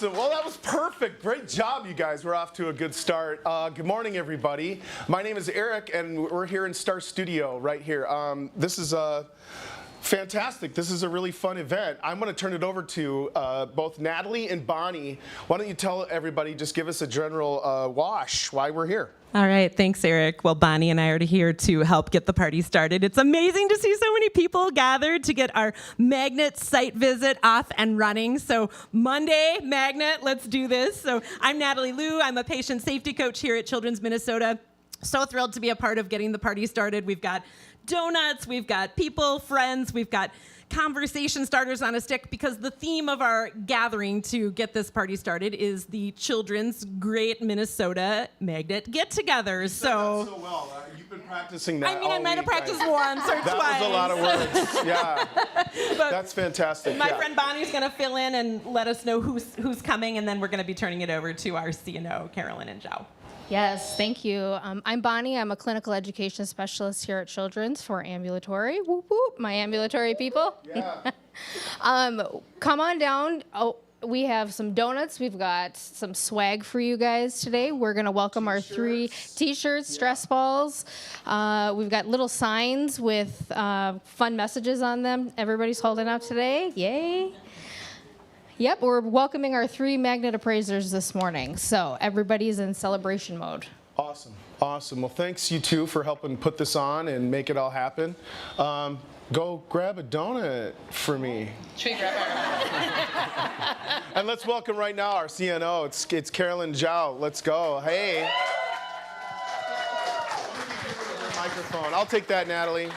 Awesome. Well, that was perfect. Great job, you guys. We're off to a good start. Good morning, everybody. My name is Eric, and we're here in Star Studio right here. This is fantastic. This is a really fun event. I'm going to turn it over to both Natalie and Bonnie. Why don't you tell everybody, just give us a general wash why we're here. All right, thanks, Eric. Well, Bonnie and I are here to help get the party started. It's amazing to see so many people gathered to get our Magnet site visit off and running. So Monday, Magnet, let's do this. So I'm Natalie Liu. I'm a patient safety coach here at Children's Minnesota. So thrilled to be a part of getting the party started. We've got donuts, we've got people, friends, we've got conversation starters on a stick, because the theme of our gathering to get this party started is the Children's Great Minnesota Magnet Get-Together. So well. You've been practicing that. I mean, I might have practiced once or twice. That was a lot of words. Yeah, that's fantastic. My friend Bonnie's going to fill in and let us know who's coming, and then we're going to be turning it over to our CNO, Carolyn and Njau. Yes, thank you. I'm Bonnie. I'm a clinical education specialist here at Children's for ambulatory. Whoop, whoop, my ambulatory people. Yeah. Come on down. Oh, we have some donuts. We've got some swag for you guys today. We're going to welcome our 3 T-shirts, stress balls. We've got little signs with fun messages on them. Everybody's holding up today. Yay. Yep, we're welcoming our 3 Magnet appraisers this morning, so everybody's in celebration mode. Awesome, awesome. Well, thanks you two for helping put this on and make it all happen. Go grab a donut for me. Should we grab our And let's welcome right now our CNO. It's Carolyn Njau. Let's go. Hey. Microphone. I'll take that, Natalie.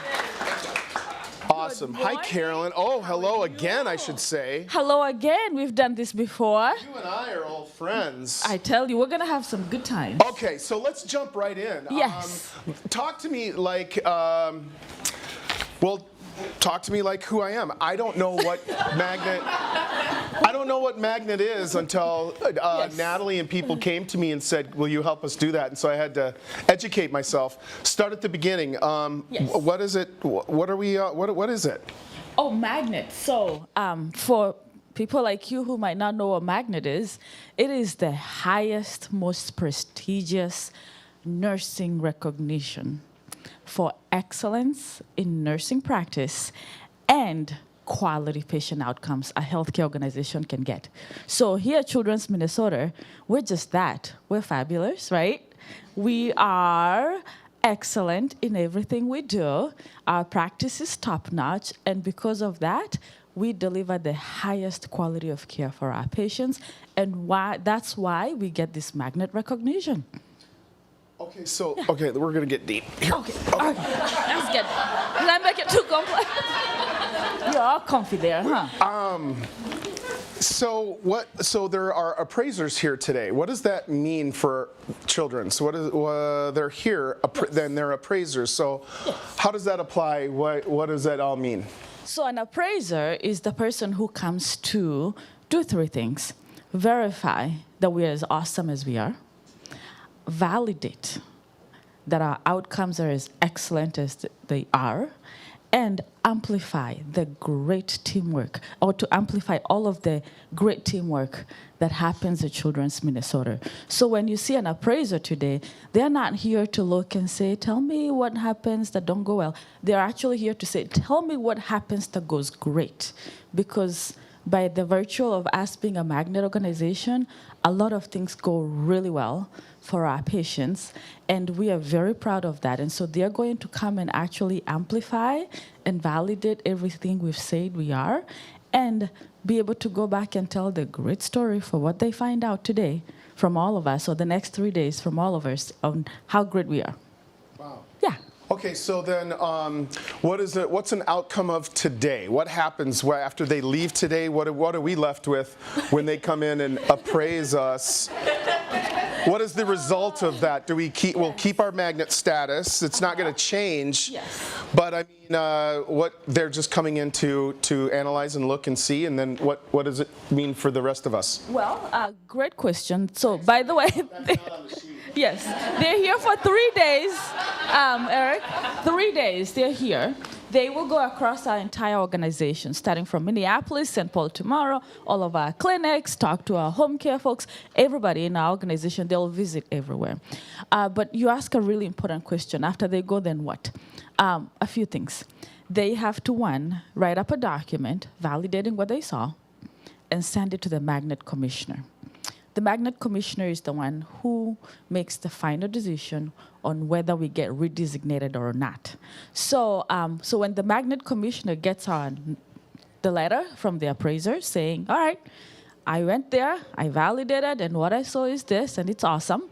Awesome. Hi, Carolyn. Oh, hello again, I should say. Hello again. We've done this before. You and I are old friends. I tell you, we're going to have some good times. Okay, so let's jump right in. Yes. Talk to me like, talk to me like who I am. I don't know what Magnet is until Natalie and people came to me and said, will you help us do that? And so I had to educate myself. Start at the beginning. Yes. What is it? What are we? What is it? Oh, Magnet. So for people like you who might not know what Magnet is, it is the highest, most prestigious nursing recognition for excellence in nursing practice and quality patient outcomes a healthcare organization can get. So here at Children's Minnesota, we're just that. We're fabulous, right? We are excellent in everything we do. Our practice is top-notch, and because of that, we deliver the highest quality of care for our patients, and that's why we get this Magnet recognition. Okay, so, we're going to get deep. Here. Okay. Let's get Did I make it too complex? You're all comfy there, huh? So there are appraisers here today. What does that mean for children? So they're here, then they're appraisers. So how does that apply? What does that all mean? So an appraiser is the person who comes to do 3 things. Verify that we're as awesome as we are. Validate that our outcomes are as excellent as they are, and amplify the great teamwork, or to amplify all of the great teamwork that happens at Children's Minnesota. So when you see an appraiser today, they're not here to look and say, tell me what happens that don't go well. They're actually here to say, tell me what happens that goes great. Because by the virtue of us being a Magnet organization, a lot of things go really well for our patients, and we are very proud of that. And so they're going to come and actually amplify and validate everything we've said we are, and be able to go back and tell the great story for what they find out today from all of us, or the next 3 days from all of us, on how great we are. Wow. Yeah. Okay, so then what's an outcome of today? What happens after they leave today? What are we left with when they come in and appraise us? What is the result of that? We'll keep our Magnet status. It's not going to change. Yes. But I mean, they're just coming in to analyze and look and see, and then what does it mean for the rest of us? Well, great question. So, by the way, yes, they're here for 3 days, Eric. 3 days they're here. They will go across our entire organization, starting from Minneapolis, St. Paul tomorrow, all of our clinics, talk to our home care folks, everybody in our organization, they'll visit everywhere. But you ask a really important question. After they go, then what? A few things. They have to, one, write up a document validating what they saw and send it to the magnet commissioner. The magnet commissioner is the one who makes the final decision on whether we get redesignated or not. So, so when the magnet commissioner gets on the letter from the appraiser saying, all right, I went there, I validated, and what I saw is this, and it's awesome,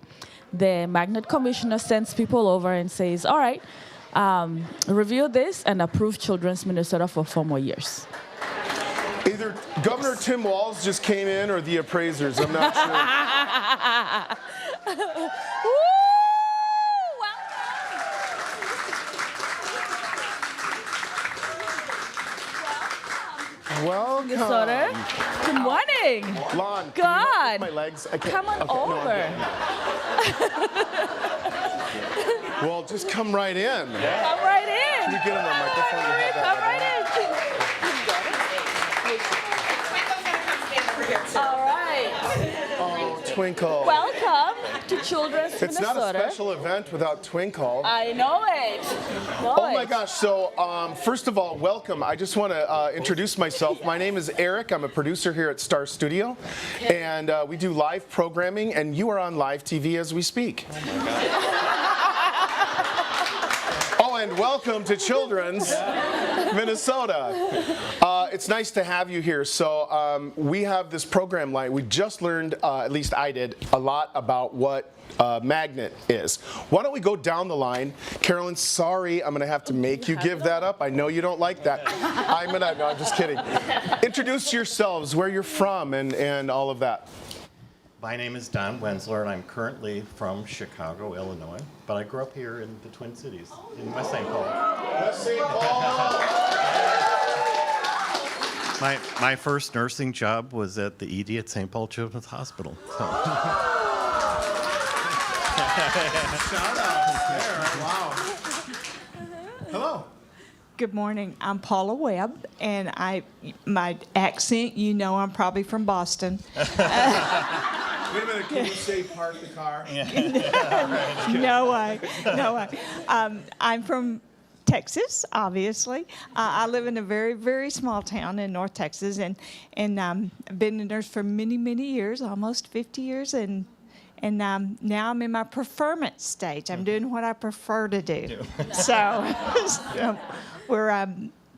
the magnet commissioner sends people over and says, all right, review this and approve Children's Minnesota for 4 more years. Either Governor Tim Walz just came in or the appraisers. I'm not sure. Woo! Welcome. Minnesota. Good morning. Lon, God. can you lift my legs? I can't. Come on Okay, no, over. well, just come right in. Come right in. Can you get on the microphone? You have that Come right in. All right. Oh, Twinkle. Welcome to Children's It's Minnesota. not a special event without Twinkle. I know it. Oh my gosh, so first of all, welcome. I just want to introduce myself. My name is Eric. I'm a producer here at Star Studio, and we do live programming, and you are on live TV as we speak. Oh, and welcome to Children's Minnesota. It's nice to have you here. So we have this program line. We just learned, at least I did, a lot about what magnet is. Why don't we go down the line? Carolyn, sorry, I'm going to have to make you give that up. I know you don't like that. No, I'm just kidding. Introduce yourselves, where you're from, and all of that. My name is Don Wensler, and I'm currently from Chicago, Illinois, but I grew up here in the Twin Cities, in West St. Paul. West St. Paul! My first nursing job was at the ED at St. Paul Children's Hospital. So. Shout out there. Wow. Hello. Good morning. I'm Paula Webb, and my accent, you know, I'm probably from Boston. Wait a minute, can you say park the car? No way. I'm from Texas, obviously. I live in a very, very small town in North Texas, and I've been a nurse for many, many years, almost 50 years, and now I'm in my preferment stage. I'm doing what I prefer to do. So we're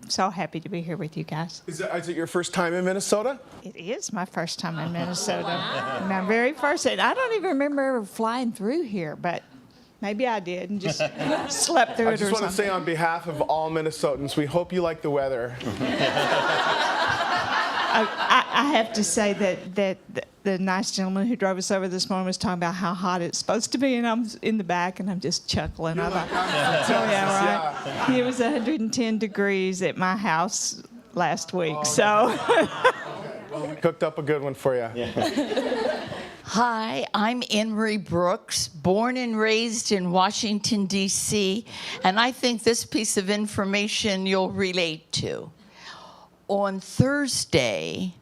so happy to be here with you guys. Is it your first time in Minnesota? It is my first time in Minnesota. My very first, and I don't even remember ever flying through here, but maybe I did and just slept through I it or just want to something. say on behalf of all Minnesotans, we hope you like the weather. I have to say that the nice gentleman who drove us over this morning was talking about how hot it's supposed to be, and I'm in the back and I'm just chuckling. You're I'm like, like, I'm from yeah, Texas, right. It was 110 degrees at my house last week, so. Well, we cooked up a good one for you. Hi, I'm Emery Brooks, born and raised in Washington, D.C., and I think this piece of information you'll relate to. On Thursday,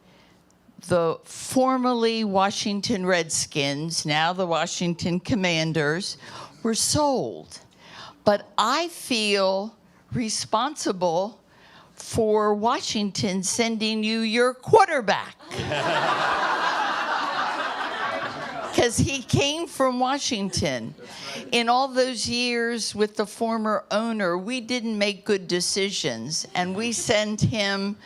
the formerly Washington Redskins, now the Washington Commanders, were sold. But I feel responsible for Washington sending you your quarterback. Because he came from Washington. In all those years with the former owner, we didn't make good decisions, and we sent him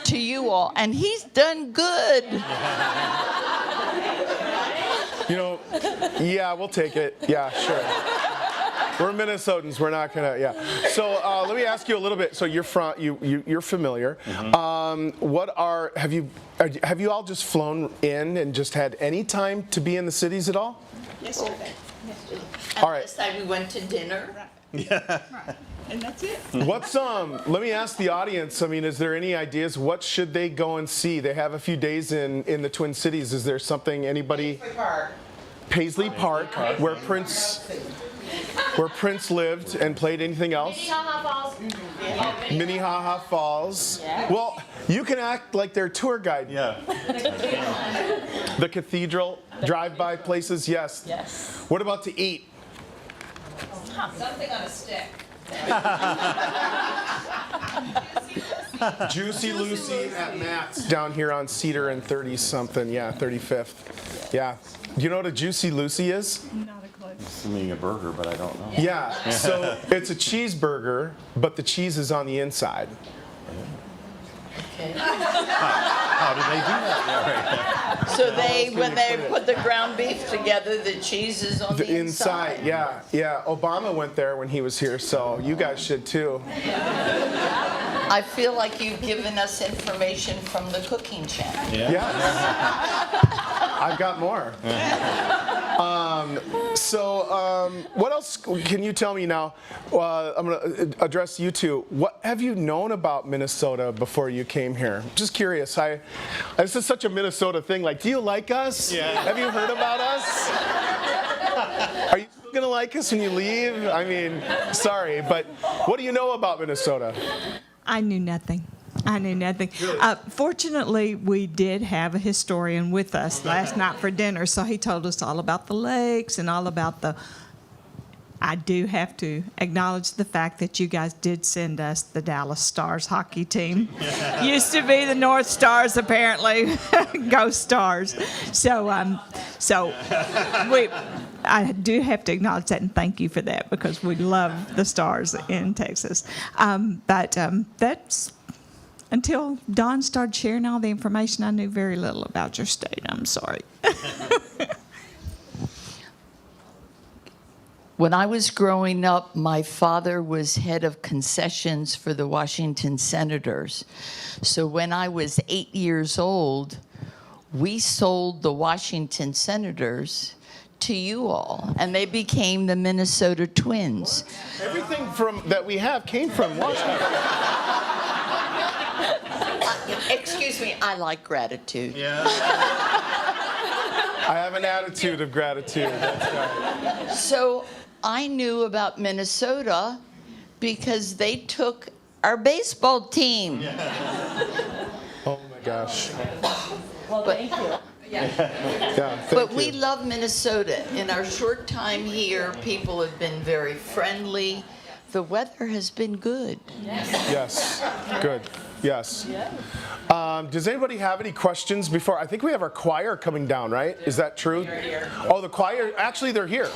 to you all, and he's done good. You know, yeah, we'll take it. Yeah, sure. We're Minnesotans. We're not gonna. Yeah. So let me ask you a little bit. So you're from you're familiar. Mm-hmm. Have you all just flown in and just had any time to be in the cities at all? Yesterday. All right. This time we went to dinner. And that's it. What's let me ask the audience. I mean, is there any ideas? What should they go and see? They have a few days in the Twin Cities. Is there something anybody? Paisley Park, where Prince. where Prince lived and played. Anything else? Minnehaha Falls. Well, you can act like their tour guide. Yeah. The cathedral, drive-by places, yes. Yes. What about to eat? Something on a stick. Juicy Lucy at Matt's down here on Cedar and 30-something, yeah, 35th. Yeah. Do you know what a Juicy Lucy is? Not a clue. Assuming a burger, but I don't know. Yeah, so it's a cheeseburger, but the cheese is on the inside. How do they do that? Yeah, right. So when they put the ground beef together, the cheese is on the inside. Yeah, yeah. Obama went there when he was here, so you guys should too. I feel like you've given us information from the cooking channel. Yes. I've got more. What else can you tell me now? I'm going to address you two. What have you known about Minnesota before you came here? Just curious. This is such a Minnesota thing. Like, do you like us? Yeah. Have you heard about us? Are you going to like us when you leave? I mean, sorry, but what do you know about Minnesota? I knew nothing. Fortunately, we did have a historian with us last night for dinner, so he told us all about the lakes and all about I do have to acknowledge the fact that you guys did send us the Dallas Stars hockey team. Used to be the North Stars, apparently. Go Stars. I do have to acknowledge that and thank you for that because we love the Stars in Texas. That's until Don started sharing all the information, I knew very little about your state. I'm sorry. When I was growing up, my father was head of concessions for the Washington Senators. So when I was 8 years old, we sold the Washington Senators to you all, and they became the Minnesota Twins. Everything that we have came from Washington. Excuse me, I like gratitude. Yeah. I have an attitude of gratitude. That's right. So I knew about Minnesota because they took our baseball team. Oh my gosh. Well, thank you. Yeah, thank But you. we love Minnesota. In our short time here, people have been very friendly. The weather has been good. Yes, good. Yes. Does anybody have any questions before? I think we have our choir coming down, right? Is that true? They're here. Oh, the choir, actually they're here.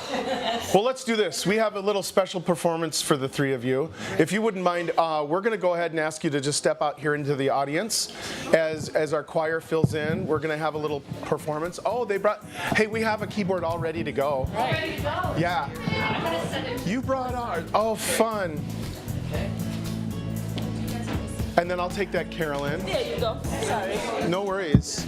Well, let's do this. We have a little special performance for the three of you. If you wouldn't mind, we're going to go ahead and ask you to just step out here into the audience as our choir fills in. We're going to have a little performance. Oh, hey, we have a keyboard all ready to go. Ready to go. Yeah. I'm gonna set it. You brought ours. Oh, fun. And then I'll take that, Carolyn. There you go. Sorry. No worries.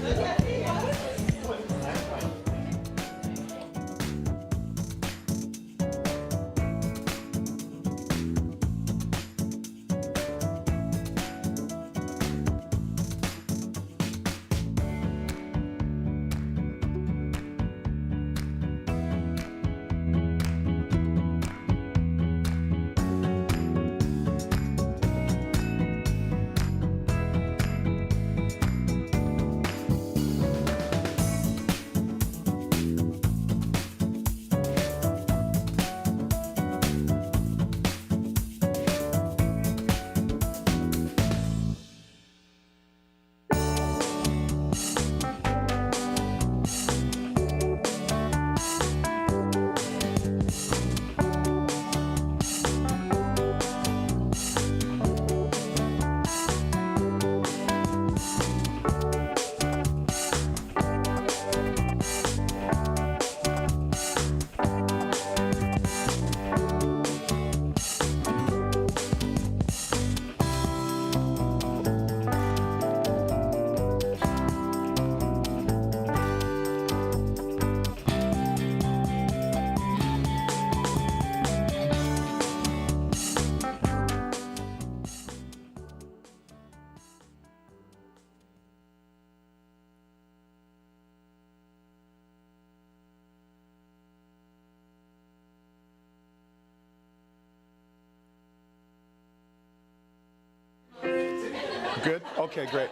Good? Okay, great.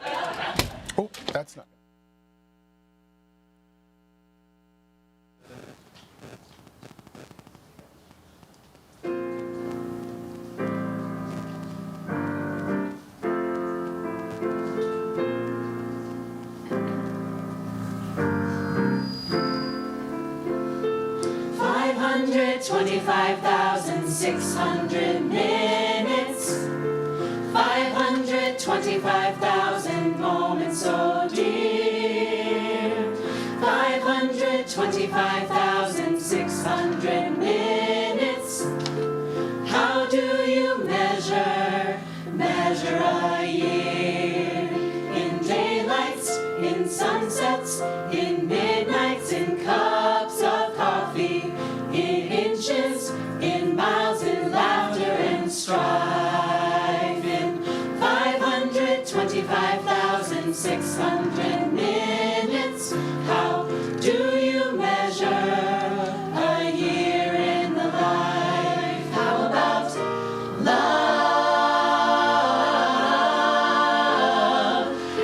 Oh, that's not. $525,600 minutes, 525,000 moments so dear, 525,600 minutes. How do you measure a year? In daylights, in sunsets, in midnights, in cups of coffee, in inches, in miles, in laughter and strife, in 525,600 minutes. How do you measure a year in the life? How about love?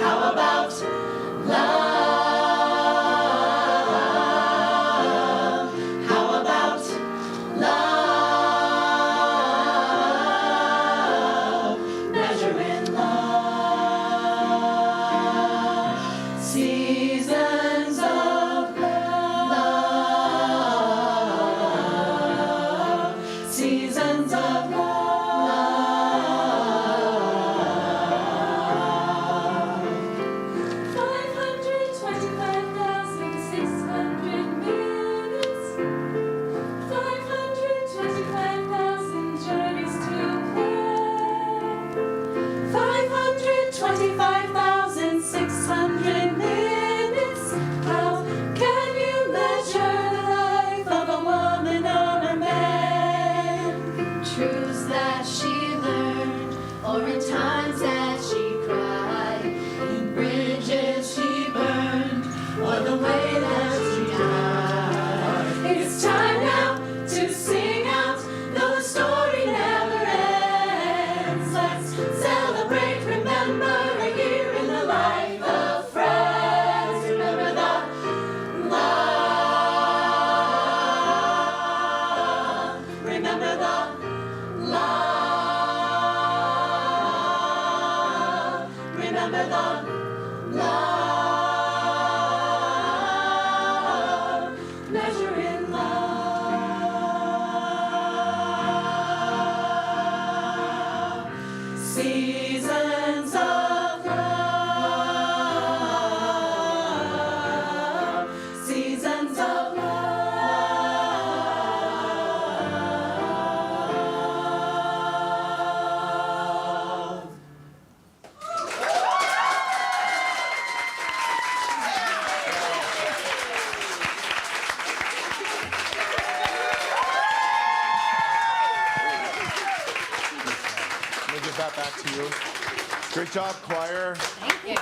How about love? How about love? Measure in love. Seasons of love. Seasons of love. 525,600 minutes. 525,000 journeys to play. 525,600 minutes. How can you measure the life of a woman or a man? Truths that she learned, or in times that she cried, in bridges she burned, or the way that she died. It's time now to sing out, though the story never ends. Let's celebrate, remember a year in the life of friends. Remember the love. Remember the love. Remember the love. Measure in love. Seasons of love. Seasons of love. Let me give that back to you. Great job, choir. Thank you.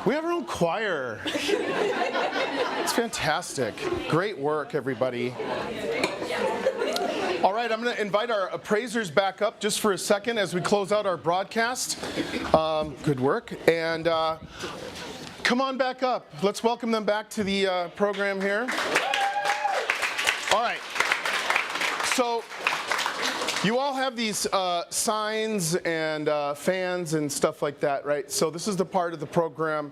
We have our own choir. It's fantastic. Great work, everybody. All right, I'm going to invite our appraisers back up just for a second as we close out our broadcast. Good work. And come on back up. Let's welcome them back to the program here. All right. So you all have these signs and fans and stuff like that, right? So this is the part of the program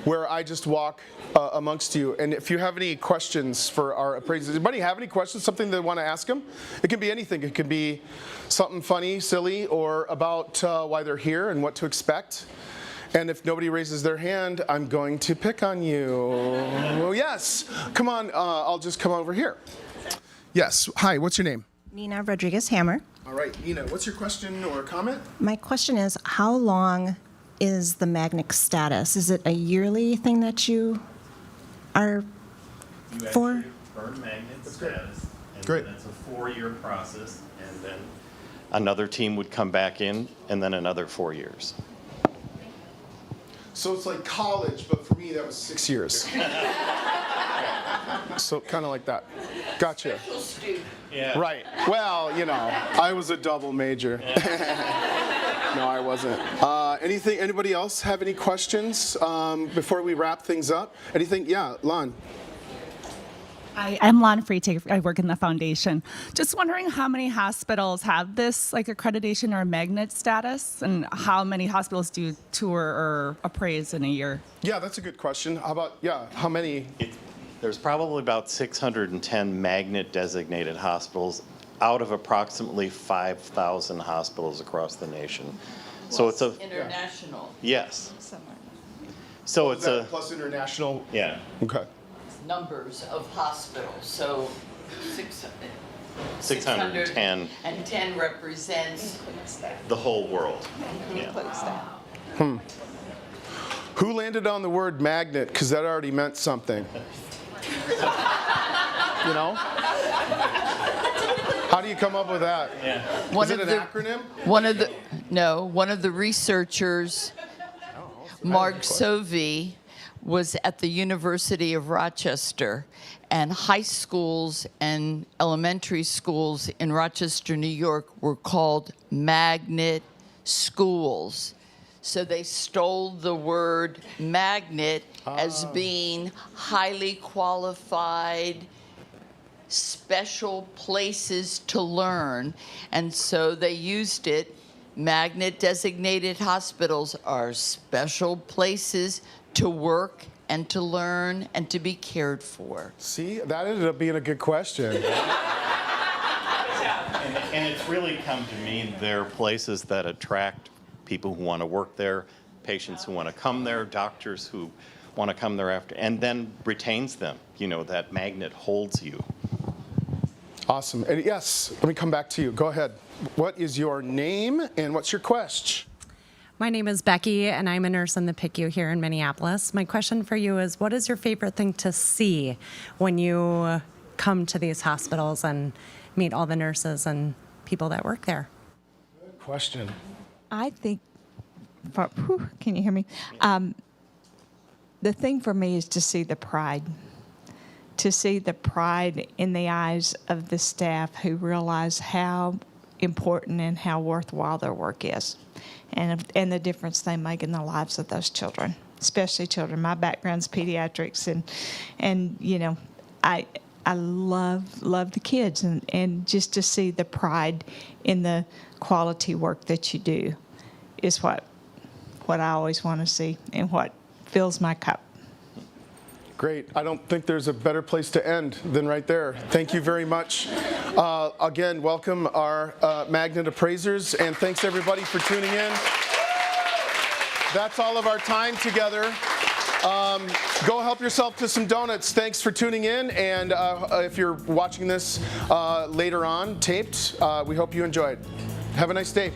where I just walk amongst you. And if you have any questions for our appraisers, anybody have any questions, something they want to ask them? It can be anything. It can be something funny, silly, or about why they're here and what to expect. And if nobody raises their hand, I'm going to pick on you. Well, yes. Come on, I'll just come over here. Yes. Hi, what's your name? Nina Rodriguez-Hammer. All right, Nina, what's your question or comment? My question is, how long is the magnet status? Is it a yearly thing that you are for? You actually earn magnet status, and Great. then it's a 4-year process, and then another team would come back in, and then another 4 years. So it's like college, but for me that was 6 years. So kind of like that. Gotcha. Yeah. Right. Well, you know, I was a double major. No, I wasn't. Anybody else have any questions before we wrap things up? Anything? Yeah, Lon. I'm Lon Freitag. I work in the foundation. Just wondering how many hospitals have this like accreditation or magnet status, and how many hospitals do you tour or appraise in a year? Yeah, that's a good question. How about, how many? There's probably about 610 magnet designated hospitals out of approximately 5,000 hospitals across the nation. So it's a international yes. So it's a plus international. yeah. Okay. numbers of hospitals. So 610 and 10 represents the whole world. Yeah. Who landed on the word magnet? Because that already meant something. You know? How do you come up with that? Yeah. Is it an acronym? One of the researchers, Mark Sovey, was at the University of Rochester, and high schools and elementary schools in Rochester, New York were called magnet schools. So they stole the word magnet as being highly qualified, special places to learn, and so they used it. Magnet designated hospitals are special places to work and to learn and to be cared for. See, that ended up being a good question. And it's really come to me, they're places that attract people who want to work there, patients who want to come there, doctors who want to come there after, and then retains them. You know, that magnet holds you. Awesome. And yes, let me come back to you. Go ahead. What is your name and what's your question? My name is Becky, and I'm a nurse in the PICU here in Minneapolis. My question for you is, what is your favorite thing to see when you come to these hospitals and meet all the nurses and people that work there? Good question. I think, can you hear me? The thing for me is to see the pride. To see the pride in the eyes of the staff who realize how important and how worthwhile their work is, and the difference they make in the lives of those children, especially children. My background's pediatrics, and you know, I love the kids, and just to see the pride in the quality work that you do is what I always want to see and what fills my cup. Great. I don't think there's a better place to end than right there. Thank you very much. Again, welcome our Magnet Appraisers, and thanks everybody for tuning in. That's all of our time together. Go help yourself to some donuts. Thanks for tuning in, and if you're watching this later on, taped, we hope you enjoyed. Have a nice day.